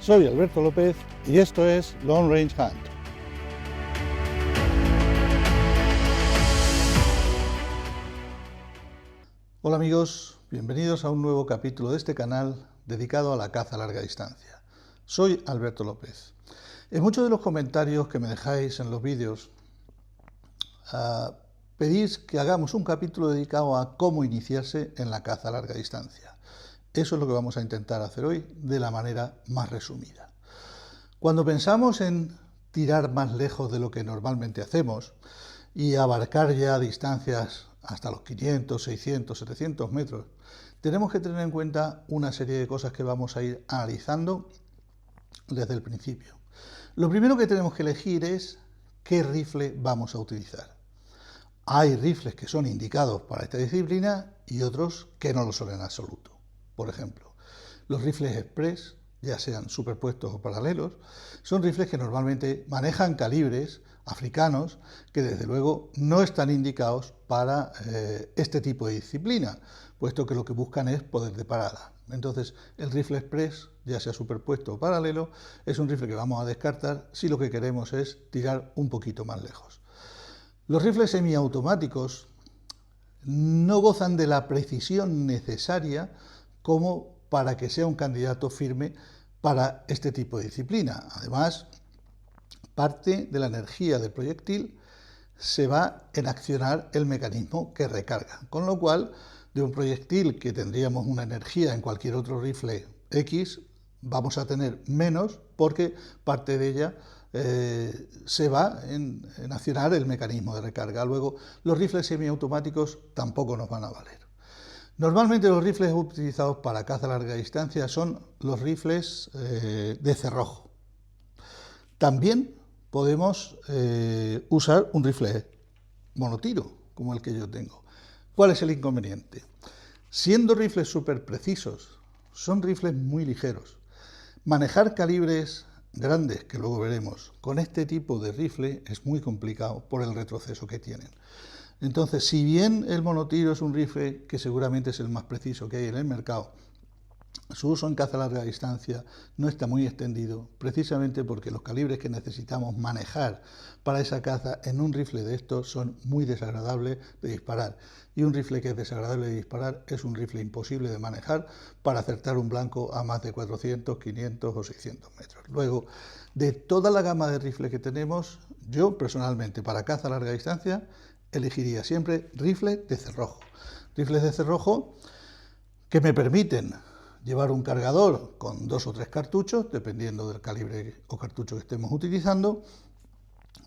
Soy Alberto López y esto es Long Range Hunt. Hola amigos, bienvenidos a un nuevo capítulo de este canal dedicado a la caza a larga distancia. Soy Alberto López. En muchos de los comentarios que me dejáis en los vídeos pedís que hagamos un capítulo dedicado a cómo iniciarse en la caza a larga distancia. Eso es lo que vamos a intentar hacer hoy de la manera más resumida. Cuando pensamos en tirar más lejos de lo que normalmente hacemos y abarcar ya distancias hasta los 500, 600, 700 metros, tenemos que tener en cuenta una serie de cosas que vamos a ir analizando desde el principio. Lo primero que tenemos que elegir es qué rifle vamos a utilizar. Hay rifles que son indicados para esta disciplina y otros que no lo son en absoluto. Por ejemplo, los rifles express, ya sean superpuestos o paralelos, son rifles que normalmente manejan calibres africanos que desde luego no están indicados para este tipo de disciplina, puesto que lo que buscan es poder de parada. Entonces, el rifle express, ya sea superpuesto o paralelo, es un rifle que vamos a descartar si lo que queremos es tirar un poquito más lejos. Los rifles semiautomáticos no gozan de la precisión necesaria como para que sea un candidato firme para este tipo de disciplina. Además, parte de la energía del proyectil se va en accionar el mecanismo que recarga, con lo cual de un proyectil que tendríamos una energía en cualquier otro rifle X, vamos a tener menos porque parte de ella se va en accionar el mecanismo de recarga. Luego, los rifles semiautomáticos tampoco nos van a valer. Normalmente los rifles utilizados para caza a larga distancia son los rifles de cerrojo. También podemos usar un rifle monotiro, como el que yo tengo. ¿Cuál es el inconveniente? Siendo rifles súper precisos, son rifles muy ligeros. Manejar calibres grandes, que luego veremos, con este tipo de rifle es muy complicado por el retroceso que tienen. Entonces, si bien el monotiro es un rifle que seguramente es el más preciso que hay en el mercado, su uso en caza a larga distancia no está muy extendido, precisamente porque los calibres que necesitamos manejar para esa caza en un rifle de estos son muy desagradables de disparar. Y un rifle que es desagradable de disparar es un rifle imposible de manejar para acertar un blanco a más de 400, 500 o 600 metros. Luego, de toda la gama de rifles que tenemos, yo personalmente para caza a larga distancia elegiría siempre rifles de cerrojo. Rifles de cerrojo que me permiten llevar un cargador con 2 o 3 cartuchos, dependiendo del calibre o cartucho que estemos utilizando,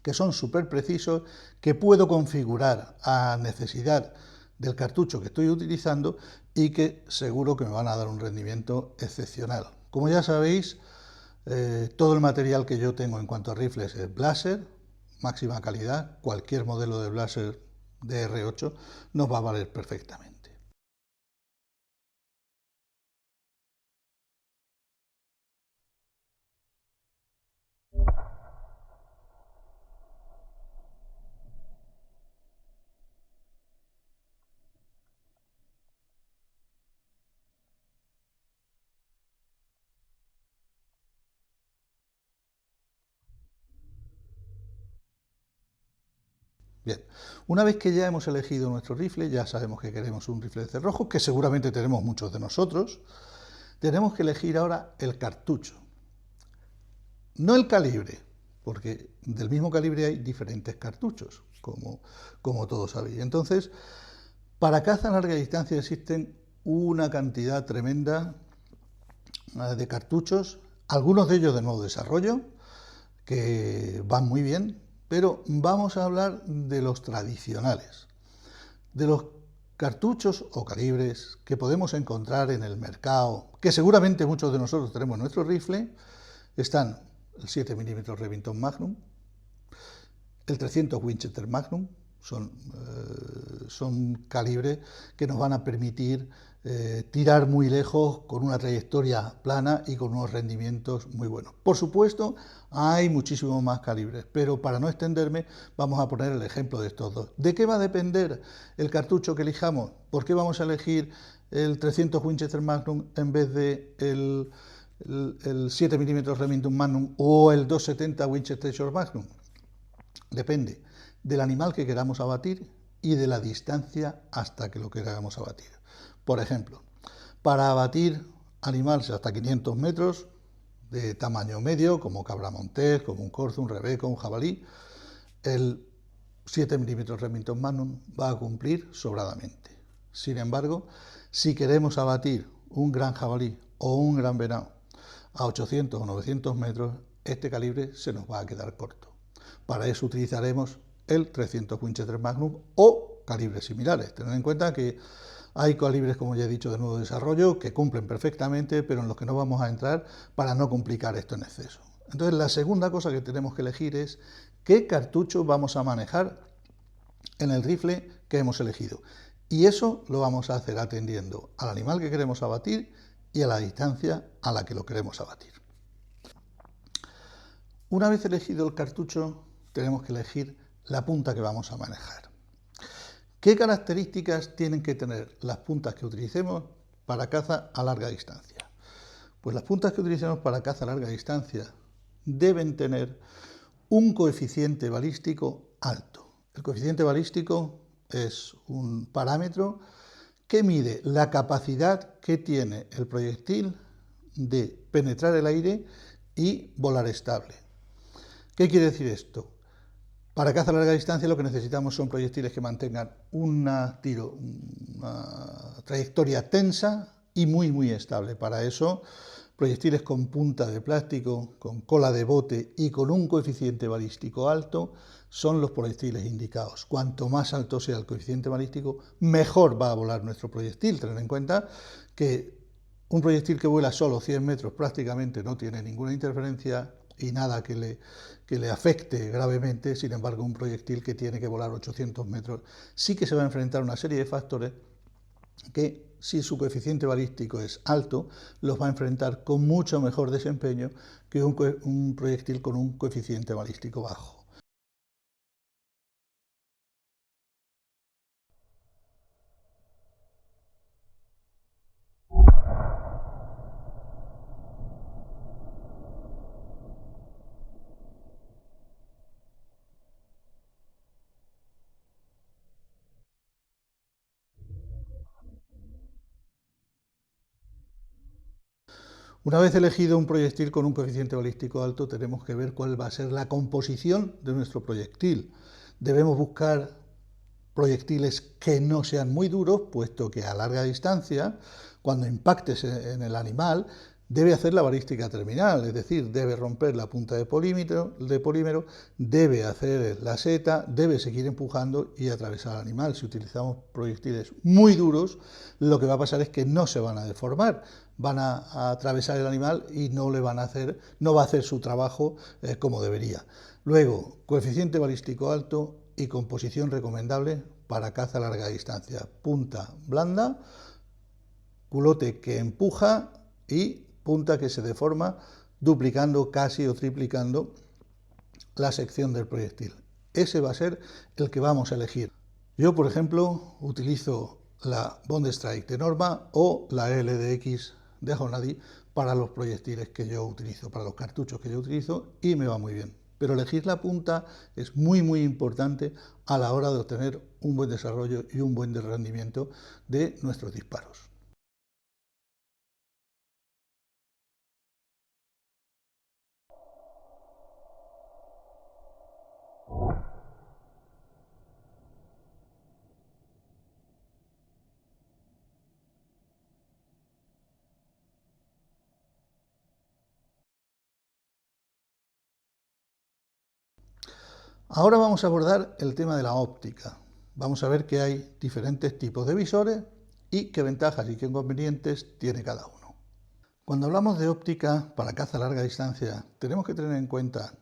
que son súper precisos, que puedo configurar a necesidad del cartucho que estoy utilizando y que seguro que me van a dar un rendimiento excepcional. Como ya sabéis, todo el material que yo tengo en cuanto a rifles es Blaser, máxima calidad. Cualquier modelo de Blaser de R8 nos va a valer perfectamente. Bien, una vez que ya hemos elegido nuestro rifle, ya sabemos que queremos un rifle de cerrojo, que seguramente tenemos muchos de nosotros, tenemos que elegir ahora el cartucho. No el calibre, porque del mismo calibre hay diferentes cartuchos, como todos sabéis. Entonces, para caza a larga distancia existen una cantidad tremenda de cartuchos, algunos de ellos de nuevo desarrollo, que van muy bien, pero vamos a hablar de los tradicionales, de los cartuchos o calibres que podemos encontrar en el mercado, que seguramente muchos de nosotros tenemos en nuestro rifle. Están el 7 mm Remington Magnum, el 300 Winchester Magnum, son calibres que nos van a permitir tirar muy lejos con una trayectoria plana y con unos rendimientos muy buenos. Por supuesto, hay muchísimos más calibres, pero para no extenderme vamos a poner el ejemplo de estos dos. ¿De qué va a depender el cartucho que elijamos? ¿Por qué vamos a elegir el 300 Winchester Magnum en vez de el el 7 mm Remington Magnum o el 270 Winchester Short Magnum. Depende del animal que queramos abatir y de la distancia hasta que lo queramos abatir. Por ejemplo, para abatir animales hasta 500 metros de tamaño medio, como cabra montés, como un corzo, un rebeco, un jabalí, el 7 mm Remington Magnum va a cumplir sobradamente. Sin embargo, si queremos abatir un gran jabalí o un gran venado a 800 o 900 metros, este calibre se nos va a quedar corto. Para eso utilizaremos el 300 Winchester Magnum o calibres similares. Tened en cuenta que hay calibres, como ya he dicho, de nuevo desarrollo que cumplen perfectamente, pero en los que no vamos a entrar para no complicar esto en exceso. Entonces, la segunda cosa que tenemos que elegir es qué cartucho vamos a manejar en el rifle que hemos elegido. Y eso lo vamos a hacer atendiendo al animal que queremos abatir y a la distancia a la que lo queremos abatir. Una vez elegido el cartucho, tenemos que elegir la punta que vamos a manejar. ¿Qué características tienen que tener las puntas que utilicemos para caza a larga distancia? Pues las puntas que utilicemos para caza a larga distancia deben tener un coeficiente balístico alto. El coeficiente balístico es un parámetro que mide la capacidad que tiene el proyectil de penetrar el aire y volar estable. ¿Qué quiere decir esto? Para caza a larga distancia lo que necesitamos son proyectiles que mantengan una trayectoria tensa y muy estable. Para eso, proyectiles con punta de plástico, con cola de bote y con un coeficiente balístico alto son los proyectiles indicados. Cuanto más alto sea el coeficiente balístico, mejor va a volar nuestro proyectil. Tened en cuenta que un proyectil que vuela solo 100 metros prácticamente no tiene ninguna interferencia y nada que le afecte gravemente. Sin embargo, un proyectil que tiene que volar 800 metros sí que se va a enfrentar a una serie de factores que, si su coeficiente balístico es alto, los va a enfrentar con mucho mejor desempeño que un proyectil con un coeficiente balístico bajo. Una vez elegido un proyectil con un coeficiente balístico alto, tenemos que ver cuál va a ser la composición de nuestro proyectil. Debemos buscar proyectiles que no sean muy duros, puesto que a larga distancia, cuando impactes en el animal, debe hacer la balística terminal, es decir, debe romper la punta de polímero, debe hacer la seta, debe seguir empujando y atravesar al animal. Si utilizamos proyectiles muy duros, lo que va a pasar es que no se van a deformar, van a atravesar el animal y no va a hacer su trabajo como debería. Luego, coeficiente balístico alto y composición recomendable para caza a larga distancia. Punta blanda, culote que empuja y punta que se deforma, duplicando casi o triplicando la sección del proyectil. Ese va a ser el que vamos a elegir. Yo, por ejemplo, utilizo la Bond Strike de Norma o la LDX de Hornady para los proyectiles que yo utilizo, para los cartuchos que yo utilizo, y me va muy bien. Pero elegir la punta es muy importante a la hora de obtener un buen desarrollo y un buen rendimiento de nuestros disparos. Ahora vamos a abordar el tema de la óptica. Vamos a ver que hay diferentes tipos de visores y qué ventajas y qué inconvenientes tiene cada uno. Cuando hablamos de óptica para caza a larga distancia, tenemos que tener en cuenta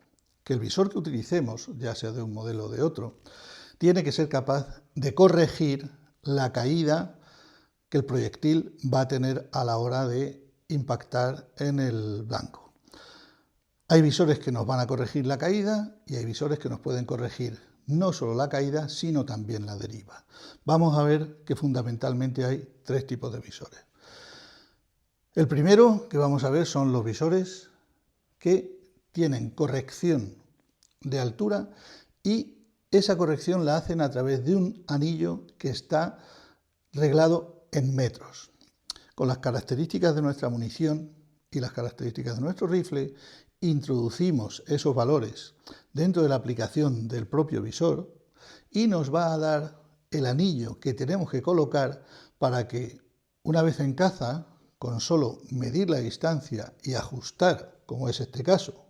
que el visor que utilicemos, ya sea de un modelo o de otro, tiene que ser capaz de corregir la caída que el proyectil va a tener a la hora de impactar en el blanco. Hay visores que nos van a corregir la caída y hay visores que nos pueden corregir no solo la caída, sino también la deriva. Vamos a ver que fundamentalmente hay tres tipos de visores. El primero que vamos a ver son los visores que tienen corrección de altura y esa corrección la hacen a través de un anillo que está reglado en metros. Con las características de nuestra munición y las características de nuestro rifle, introducimos esos valores dentro de la aplicación del propio visor y nos va a dar el anillo que tenemos que colocar para que una vez en caza, con solo medir la distancia y ajustar, como es este caso,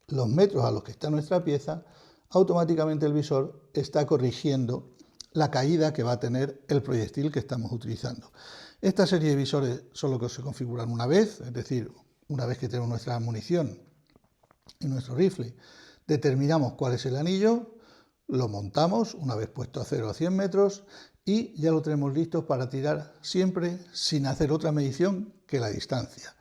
los metros a los que está nuestra pieza, automáticamente el visor está corrigiendo la caída que va a tener el proyectil que estamos utilizando. Esta serie de visores solo que se configuran una vez, es decir, una vez que tenemos nuestra munición y nuestro rifle, determinamos cuál es el anillo, lo montamos una vez puesto a 0 a 100 metros y ya lo tenemos listo para tirar siempre sin hacer otra medición que la distancia.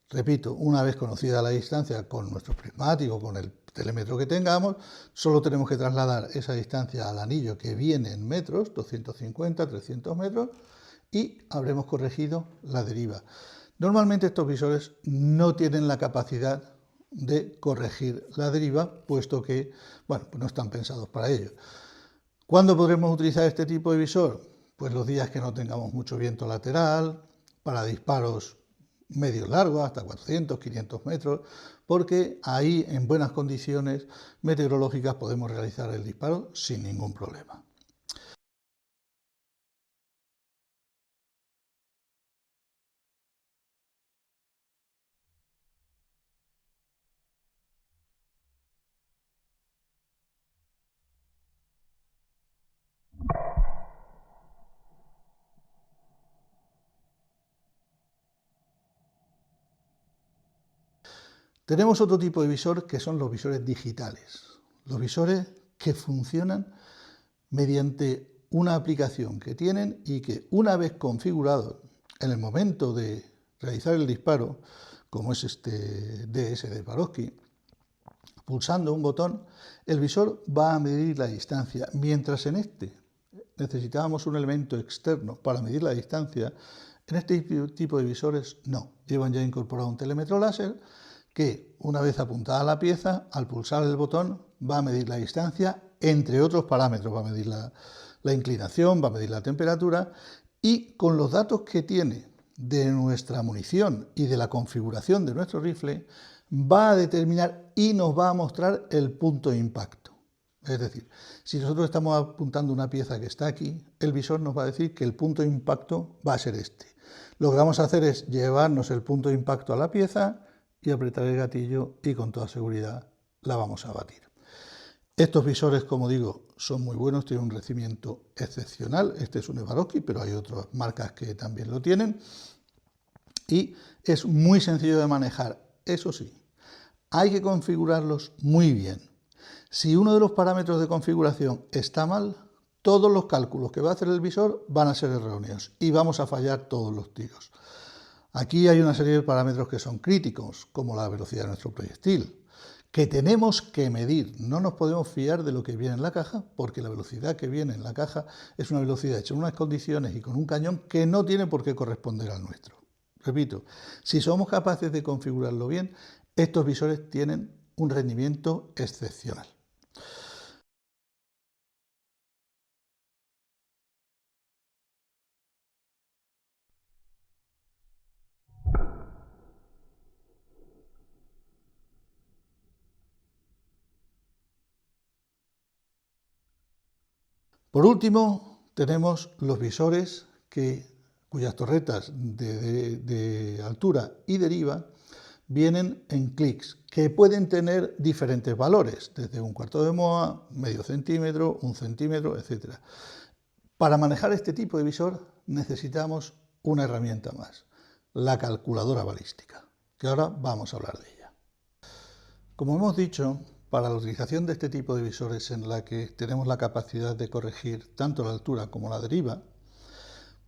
Repito, una vez conocida la distancia con nuestro prismático, con el telémetro que tengamos, solo tenemos que trasladar esa distancia al anillo que viene en metros, 250, 300 metros, y habremos corregido la deriva. Normalmente estos visores no tienen la capacidad de corregir la deriva, puesto que, bueno, pues no están pensados para ello. ¿Cuándo podremos utilizar este tipo de visor? Pues los días que no tengamos mucho viento lateral, para disparos medios largos, hasta 400, 500 metros, porque ahí en buenas condiciones meteorológicas podemos realizar el disparo sin ningún problema. Tenemos otro tipo de visor que son los visores digitales, los visores que funcionan mediante una aplicación que tienen y que una vez configurado en el momento de realizar el disparo, como es este DS de Swarovski, pulsando un botón, el visor va a medir la distancia, mientras en este necesitábamos un elemento externo para medir la distancia. En este tipo de visores no, llevan ya incorporado un telémetro láser que, una vez apuntada la pieza, al pulsar el botón va a medir la distancia, entre otros parámetros, va a medir la inclinación, va a medir la temperatura, y con los datos que tiene de nuestra munición y de la configuración de nuestro rifle, va a determinar y nos va a mostrar el punto de impacto. Es decir, si nosotros estamos apuntando una pieza que está aquí, el visor nos va a decir que el punto de impacto va a ser este. Lo que vamos a hacer es llevarnos el punto de impacto a la pieza y apretar el gatillo y con toda seguridad la vamos a batir. Estos visores, como digo, son muy buenos, tienen un rendimiento excepcional. Este es un Swarovski, pero hay otras marcas que también lo tienen. Y es muy sencillo de manejar. Eso sí, hay que configurarlos muy bien. Si uno de los parámetros de configuración está mal, todos los cálculos que va a hacer el visor van a ser erróneos y vamos a fallar todos los tiros. Aquí hay una serie de parámetros que son críticos, como la velocidad de nuestro proyectil, que tenemos que medir. No nos podemos fiar de lo que viene en la caja, porque la velocidad que viene en la caja es una velocidad hecha en unas condiciones y con un cañón que no tiene por qué corresponder al nuestro. Repito, si somos capaces de configurarlo bien, estos visores tienen un rendimiento excepcional. Por último, tenemos los visores cuyas torretas de altura y deriva vienen en clics, que pueden tener diferentes valores, desde un cuarto de moa, medio centímetro, 1 centímetro, etc. Para manejar este tipo de visor necesitamos una herramienta más, la calculadora balística, que ahora vamos a hablar de ella. Como hemos dicho, para la utilización de este tipo de visores en la que tenemos la capacidad de corregir tanto la altura como la deriva,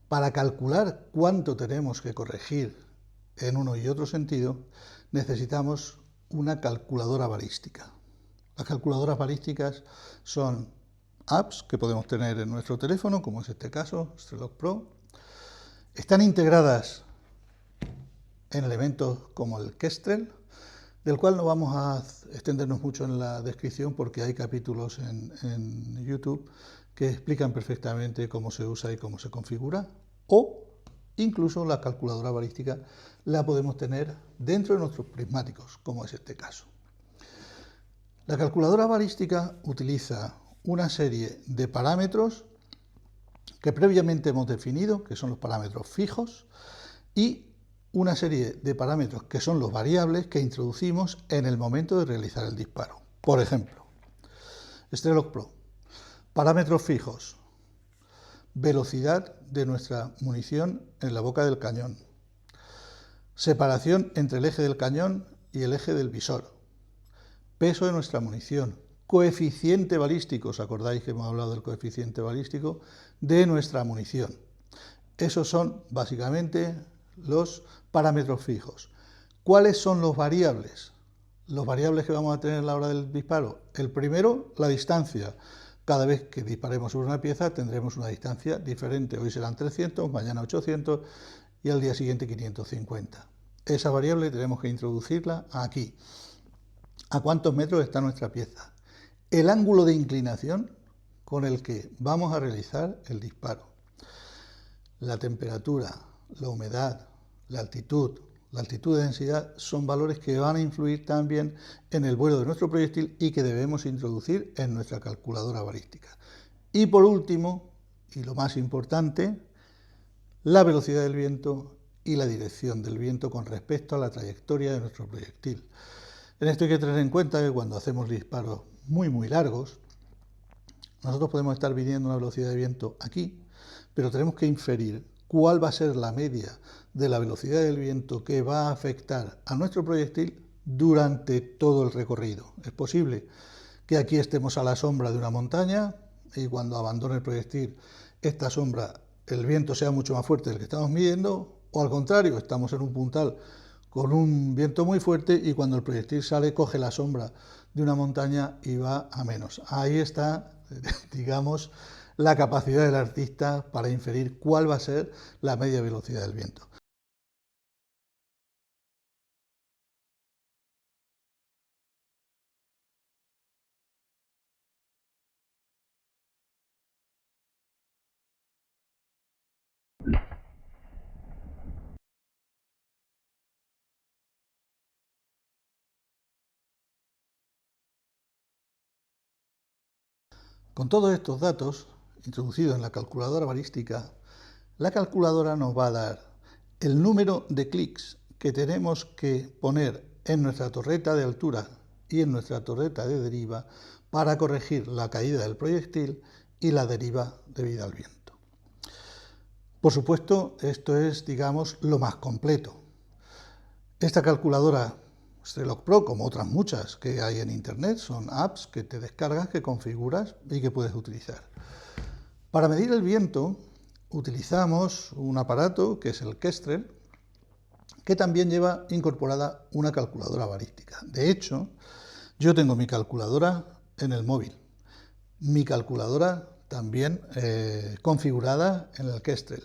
para calcular cuánto tenemos que corregir en uno y otro sentido, necesitamos una calculadora balística. Las calculadoras balísticas son apps que podemos tener en nuestro teléfono, como es este caso, Strelok Pro. Están integradas en elementos como el Kestrel, del cual no vamos a extendernos mucho en la descripción porque hay capítulos en YouTube que explican perfectamente cómo se usa y cómo se configura, o incluso la calculadora balística la podemos tener dentro de nuestros prismáticos, como es este caso. La calculadora balística utiliza una serie de parámetros que previamente hemos definido, que son los parámetros fijos, y una serie de parámetros que son los variables que introducimos en el momento de realizar el disparo. Por ejemplo, Strelok Pro, parámetros fijos, velocidad de nuestra munición en la boca del cañón, separación entre el eje del cañón y el eje del visor, peso de nuestra munición, coeficiente balístico, ¿os acordáis que hemos hablado del coeficiente balístico de nuestra munición? Esos son básicamente los parámetros fijos. ¿Cuáles son los variables? Los variables que vamos a tener a la hora del disparo. El primero, la distancia. Cada vez que disparemos sobre una pieza tendremos una distancia diferente. Hoy serán 300, mañana 800 y al día siguiente 550. Esa variable tenemos que introducirla aquí. ¿A cuántos metros está nuestra pieza? El ángulo de inclinación con el que vamos a realizar el disparo. La temperatura, la humedad, la altitud de densidad son valores que van a influir también en el vuelo de nuestro proyectil y que debemos introducir en nuestra calculadora balística. Y por último, y lo más importante, la velocidad del viento y la dirección del viento con respecto a la trayectoria de nuestro proyectil. En esto hay que tener en cuenta que cuando hacemos disparos muy largos, nosotros podemos estar midiendo una velocidad de viento aquí, pero tenemos que inferir cuál va a ser la media de la velocidad del viento que va a afectar a nuestro proyectil durante todo el recorrido. Es posible que aquí estemos a la sombra de una montaña y cuando abandone el proyectil esta sombra, el viento sea mucho más fuerte del que estamos midiendo, o al contrario, estamos en un puntal con un viento muy fuerte y cuando el proyectil sale coge la sombra de una montaña y va a menos. Ahí está, digamos, la capacidad del artista para inferir cuál va a ser la media velocidad del viento. Con todos estos datos introducidos en la calculadora balística, la calculadora nos va a dar el número de clics que tenemos que poner en nuestra torreta de altura y en nuestra torreta de deriva para corregir la caída del proyectil y la deriva debida al viento. Por supuesto, esto es, digamos, lo más completo. Esta calculadora Strelok Pro, como otras muchas que hay en internet, son apps que te descargas, que configuras y que puedes utilizar. Para medir el viento utilizamos un aparato que es el Kestrel, que también lleva incorporada una calculadora balística. De hecho, yo tengo mi calculadora en el móvil, mi calculadora también configurada en el Kestrel,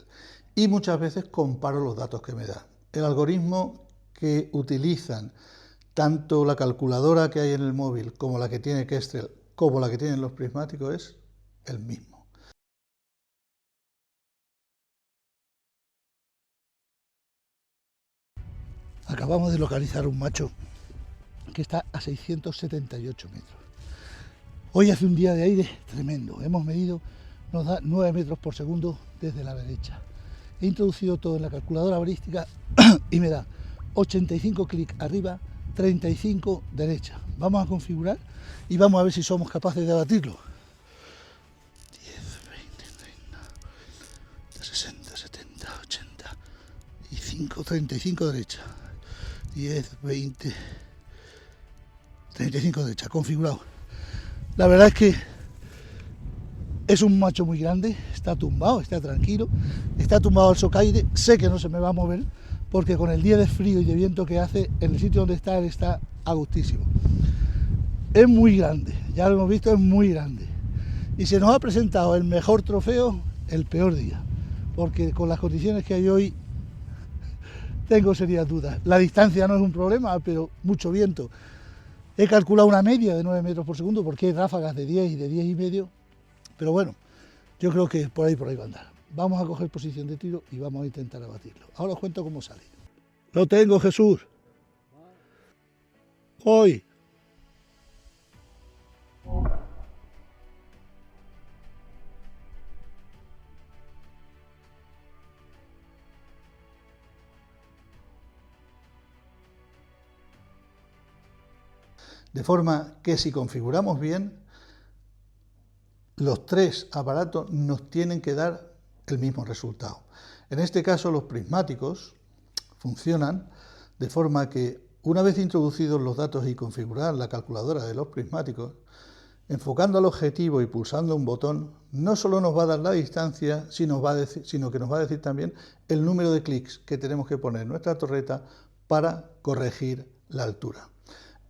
y muchas veces comparo los datos que me da. El algoritmo que utilizan tanto la calculadora que hay en el móvil como la que tiene Kestrel, como la que tienen los prismáticos, es el mismo. Acabamos de localizar un macho que está a 678 metros. Hoy hace un día de aire tremendo. Hemos medido, nos da 9 metros por segundo desde la derecha. He introducido todo en la calculadora balística y me da 85 clics arriba, 35 derecha. Vamos a configurar y vamos a ver si somos capaces de abatirlo. 10, 20, 30, 60, 70, 80 y 5, 35 derecha. 10, 20, 35 derecha, configurado. La verdad es que es un macho muy grande, está tumbado, está tranquilo, está tumbado al socaire, sé que no se me va a mover, porque con el día de frío y de viento que hace, en el sitio donde está, él está a gustísimo. Es muy grande, ya lo hemos visto, es muy grande. Y se nos ha presentado el mejor trofeo el peor día, porque con las condiciones que hay hoy tengo serias dudas. La distancia no es un problema, pero mucho viento. He calculado una media de 9 metros por segundo porque hay ráfagas de 10 y de 10 y medio, pero bueno, yo creo que por ahí va a andar. Vamos a coger posición de tiro y vamos a intentar abatirlo. Ahora os cuento cómo sale. Lo tengo, Jesús. Hoy. De forma que si configuramos bien, los tres aparatos nos tienen que dar el mismo resultado. En este caso, los prismáticos funcionan de forma que, una vez introducidos los datos y configurar la calculadora de los prismáticos, enfocando al objetivo y pulsando un botón, no solo nos va a dar la distancia, sino que nos va a decir también el número de clics que tenemos que poner en nuestra torreta para corregir la altura.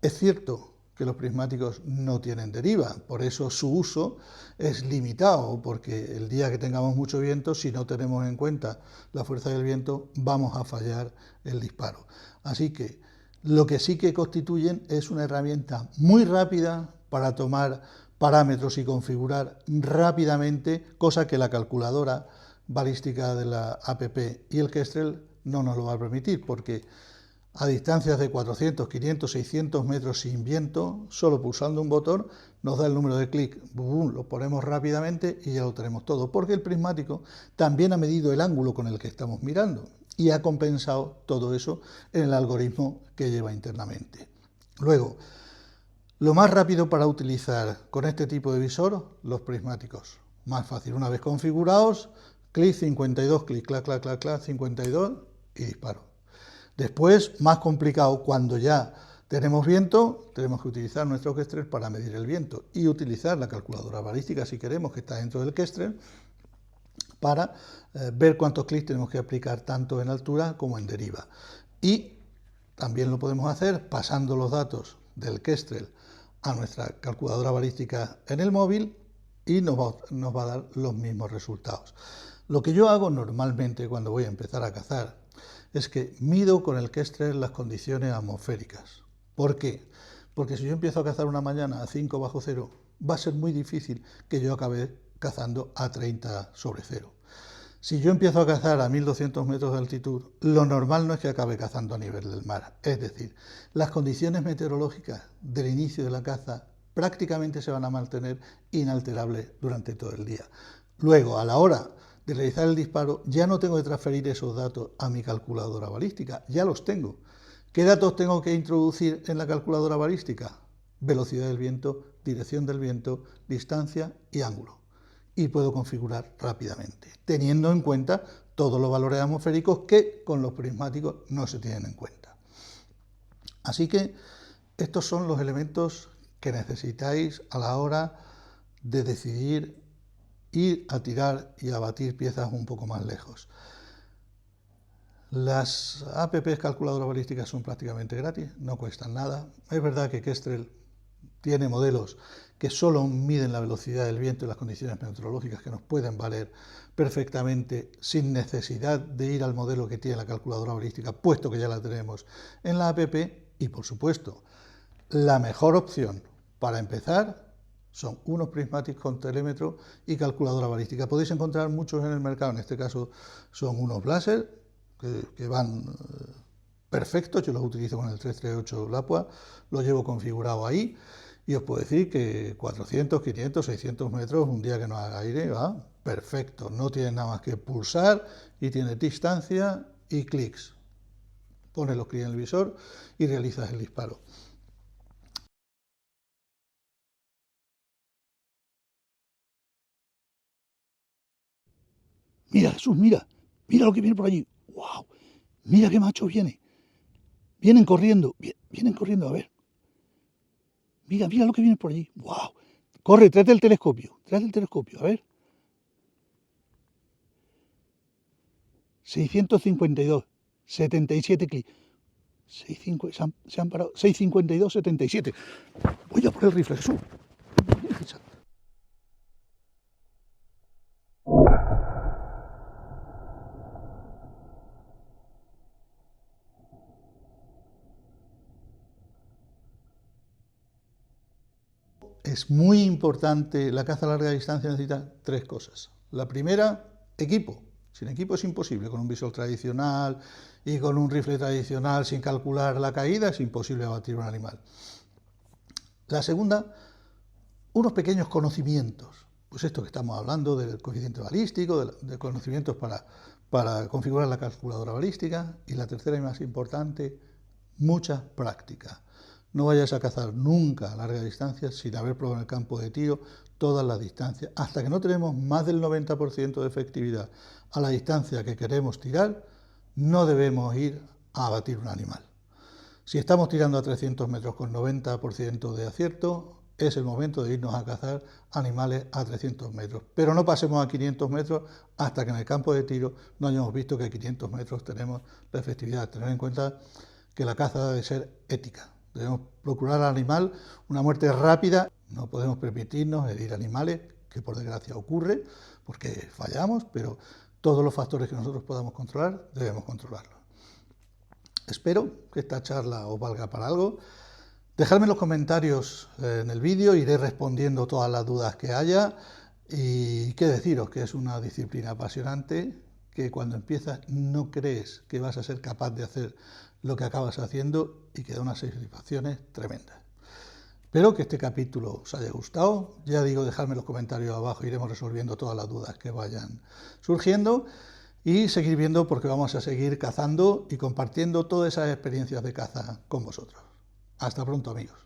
Es cierto que los prismáticos no tienen deriva, por eso su uso es limitado, porque el día que tengamos mucho viento, si no tenemos en cuenta la fuerza del viento, vamos a fallar el disparo. Así que lo que sí que constituyen es una herramienta muy rápida para tomar parámetros y configurar rápidamente, cosa que la calculadora balística de la APP y el Kestrel no nos lo va a permitir, porque a distancias de 400, 500, 600 metros sin viento, solo pulsando un botón nos da el número de clic, lo ponemos rápidamente y ya lo tenemos todo, porque el prismático también ha medido el ángulo con el que estamos mirando y ha compensado todo eso en el algoritmo que lleva internamente. Luego, lo más rápido para utilizar con este tipo de visor, los prismáticos. Más fácil, una vez configurados, clic 52, clic, clac, clac, clac, clac, 52 y disparo. Después, más complicado, cuando ya tenemos viento, tenemos que utilizar nuestro Kestrel para medir el viento y utilizar la calculadora balística, si queremos, que está dentro del Kestrel, para ver cuántos clics tenemos que aplicar tanto en altura como en deriva. Y también lo podemos hacer pasando los datos del Kestrel a nuestra calculadora balística en el móvil y nos va a dar los mismos resultados. Lo que yo hago normalmente cuando voy a empezar a cazar es que mido con el Kestrel las condiciones atmosféricas. ¿Por qué? Porque si yo empiezo a cazar una mañana a 5 bajo cero, va a ser muy difícil que yo acabe cazando a 30 sobre cero. Si yo empiezo a cazar a 1200 metros de altitud, lo normal no es que acabe cazando a nivel del mar. Es decir, las condiciones meteorológicas del inicio de la caza prácticamente se van a mantener inalterables durante todo el día. Luego, a la hora de realizar el disparo, ya no tengo que transferir esos datos a mi calculadora balística, ya los tengo. ¿Qué datos tengo que introducir en la calculadora balística? Velocidad del viento, dirección del viento, distancia y ángulo. Y puedo configurar rápidamente, teniendo en cuenta todos los valores atmosféricos que con los prismáticos no se tienen en cuenta. Así que estos son los elementos que necesitáis a la hora de decidir ir a tirar y a batir piezas un poco más lejos. Las APPs calculadoras balísticas son prácticamente gratis, no cuestan nada. Es verdad que Kestrel tiene modelos que solo miden la velocidad del viento y las condiciones meteorológicas que nos pueden valer perfectamente sin necesidad de ir al modelo que tiene la calculadora balística, puesto que ya la tenemos en la APP. Y por supuesto, la mejor opción para empezar son unos prismáticos con telémetro y calculadora balística. Podéis encontrar muchos en el mercado, en este caso son unos Blaser que van perfectos, yo los utilizo con el 338 Lapua, lo llevo configurado ahí y os puedo decir que 400, 500, 600 metros, un día que no haga aire, va perfecto, no tiene nada más que pulsar y tiene distancia y clics. Pones los clics en el visor y realizas el disparo. Mira, Jesús, mira lo que viene por allí. ¡Wow! Mira qué macho viene. Vienen corriendo, a ver. Mira lo que viene por allí. ¡Wow! Corre, tráete el telescopio, a ver. 652, 77 clics. Se han parado. 652, 77. Voy a por el rifle, Jesús. es muy importante, la caza a larga distancia necesita 3 cosas. La primera, equipo. Sin equipo es imposible, con un visor tradicional y con un rifle tradicional sin calcular la caída es imposible abatir un animal. La segunda, unos pequeños conocimientos, pues esto que estamos hablando del coeficiente balístico, de conocimientos para configurar la calculadora balística. Y la tercera y más importante, mucha práctica. No vayas a cazar nunca a larga distancia sin haber probado en el campo de tiro todas las distancias. Hasta que no tenemos más del 90% de efectividad a la distancia que queremos tirar, no debemos ir a abatir un animal. Si estamos tirando a 300 metros con 90% de acierto, es el momento de irnos a cazar animales a 300 metros. Pero no pasemos a 500 metros hasta que en el campo de tiro no hayamos visto que a 500 metros tenemos la efectividad. Tener en cuenta que la caza debe ser ética. Debemos procurar al animal una muerte rápida. No podemos permitirnos herir animales, que por desgracia ocurre, porque fallamos, pero todos los factores que nosotros podamos controlar, debemos controlarlos. Espero que esta charla os valga para algo. Dejadme en los comentarios en el vídeo, iré respondiendo todas las dudas que haya. Y qué deciros, que es una disciplina apasionante, que cuando empiezas no crees que vas a ser capaz de hacer lo que acabas haciendo y que da unas satisfacciones tremendas. Espero que este capítulo os haya gustado. Ya digo, dejadme en los comentarios abajo, iremos resolviendo todas las dudas que vayan surgiendo y seguir viendo, porque vamos a seguir cazando y compartiendo todas esas experiencias de caza con vosotros. Hasta pronto, amigos.